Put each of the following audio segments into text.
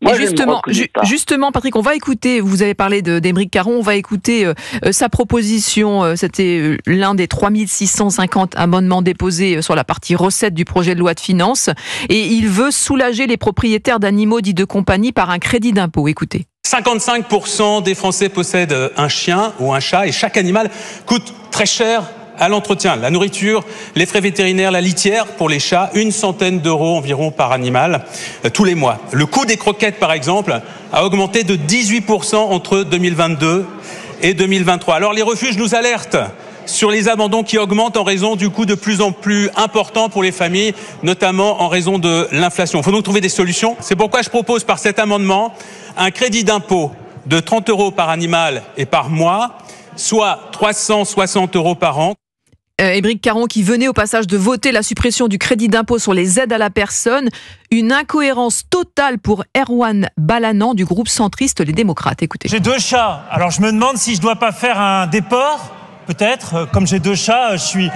Moi, Et justement, Patrick, on va écouter, vous avez parlé d'Aymeric Caron, on va écouter sa proposition. C'était l'un des 3650 amendements déposés sur la partie recettes du projet de loi de finances. Et il veut soulager les propriétaires d'animaux dits de compagnie par un crédit d'impôt. Écoutez. 55% des Français possèdent un chien ou un chat et chaque animal coûte très cher à l'entretien. La nourriture, les frais vétérinaires, la litière pour les chats, 100 € environ par animal tous les mois. Le coût des croquettes, par exemple, a augmenté de 18% entre 2022 et 2023. Alors les refuges nous alertent sur les abandons qui augmentent en raison du coût de plus en plus important pour les familles, notamment en raison de l'inflation. Il faut donc trouver des solutions. C'est pourquoi je propose par cet amendement un crédit d'impôt de 30 € par animal et par mois, soit 360 € par an. Aymeric Caron qui venait au passage de voter la suppression du crédit d'impôt sur les aides à la personne. Une incohérence totale pour Erwan Balanant du groupe centriste Les Démocrates. Écoutez. J'ai 2 chats, alors je me demande si je dois pas faire un déport, peut-être, comme j'ai 2 chats, je suis...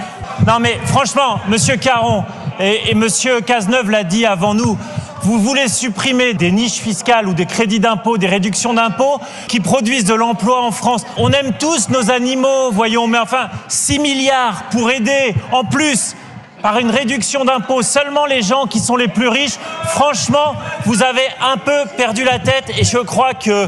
Non mais franchement, monsieur Caron et monsieur Cazeneuve l'a dit avant nous, vous voulez supprimer des niches fiscales ou des crédits d'impôt, des réductions d'impôts qui produisent de l'emploi en France. On aime tous nos animaux, voyons, mais enfin, 6 milliards pour aider, en plus, par une réduction d'impôts, seulement les gens qui sont les plus riches. Franchement, vous avez un peu perdu la tête et je crois que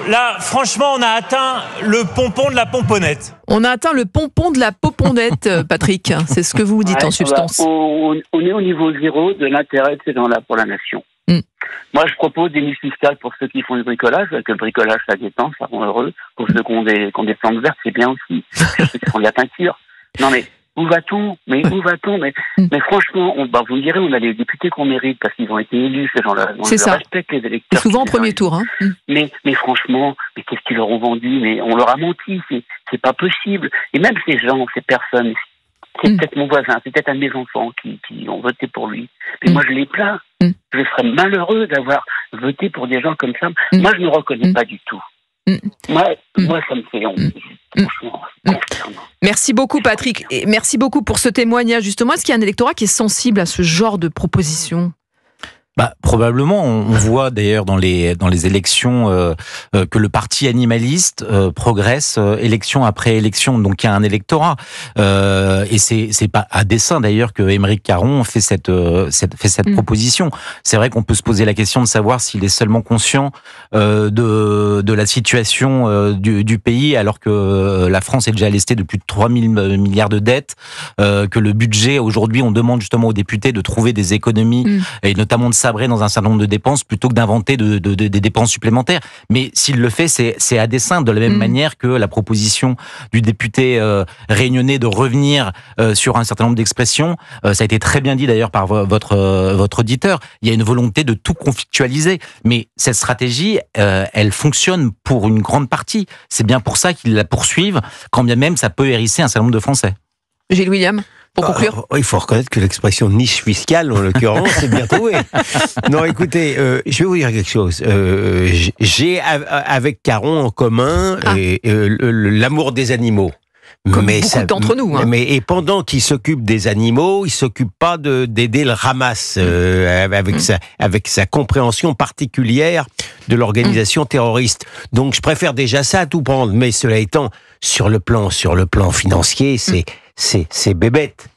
là, franchement, on a atteint le pompon de la pomponnette. On a atteint le pompon de la poponnette, Patrick. C'est ce que vous dites en substance. On est au niveau zéro de l'intérêt de ces gens-là pour la nation. Moi, je propose des niches fiscales pour ceux qui font du bricolage, parce que le bricolage, ça détend, ça rend heureux. Pour ceux qui ont des plantes vertes, c'est bien aussi. Pour ceux qui font de la peinture. Non, mais où va-t-on ? Mais franchement, vous me direz, on a les députés qu'on mérite parce qu'ils ont été élus, ces gens-là. C'est ça. Respecte les électeurs. Souvent au premier tour. Mais franchement, qu'est-ce qu'ils leur ont vendu ? Mais on leur a menti, c'est pas possible. Et même ces gens, ces personnes, c'est peut-être mon voisin, c'est peut-être un de mes enfants qui ont voté pour lui. Mais moi, je les plains. Je serais malheureux d'avoir voté pour des gens comme ça. Moi, je ne reconnais pas du tout. Moi, ça me fait honte. Franchement, concernant. Merci beaucoup, Patrick. Et merci beaucoup pour ce témoignage. Justement, est-ce qu'il y a un électorat qui est sensible à ce genre de propositions ? Probablement, on voit d'ailleurs dans les élections que le parti animaliste progresse élection après élection, donc il y a un électorat et c'est pas à dessein d'ailleurs que Aymeric Caron fait cette proposition. C'est vrai qu'on peut se poser la question de savoir s'il est seulement conscient de la situation du pays alors que la France est déjà lestée de plus de 3 000 milliards de dettes, que le budget aujourd'hui on demande justement aux députés de trouver des économies et notamment de sabrer dans un certain nombre de dépenses plutôt que d'inventer des dépenses supplémentaires. Mais s'il le fait, c'est à dessein, de la même manière que la proposition du député réunionnais de revenir sur un certain nombre d'expressions. Ça a été très bien dit d'ailleurs par votre auditeur. Il y a une volonté de tout conflictualiser. Mais cette stratégie, elle fonctionne pour une grande partie. C'est bien pour ça qu'ils la poursuivent, quand bien même ça peut hérisser un certain nombre de Français. Gilles William, pour conclure. Il faut reconnaître que l'expression niche fiscale, en l'occurrence, c'est bien trouvé. Non, écoutez, je vais vous dire quelque chose. J'ai avec Caron en commun l'amour des animaux. Comme beaucoup d'entre nous. Et pendant qu'il s'occupe des animaux, il s'occupe pas d'aider le ramasse avec sa compréhension particulière de l'organisation terroriste. Donc je préfère déjà ça à tout prendre. Mais cela étant, sur le plan financier, c'est bébête.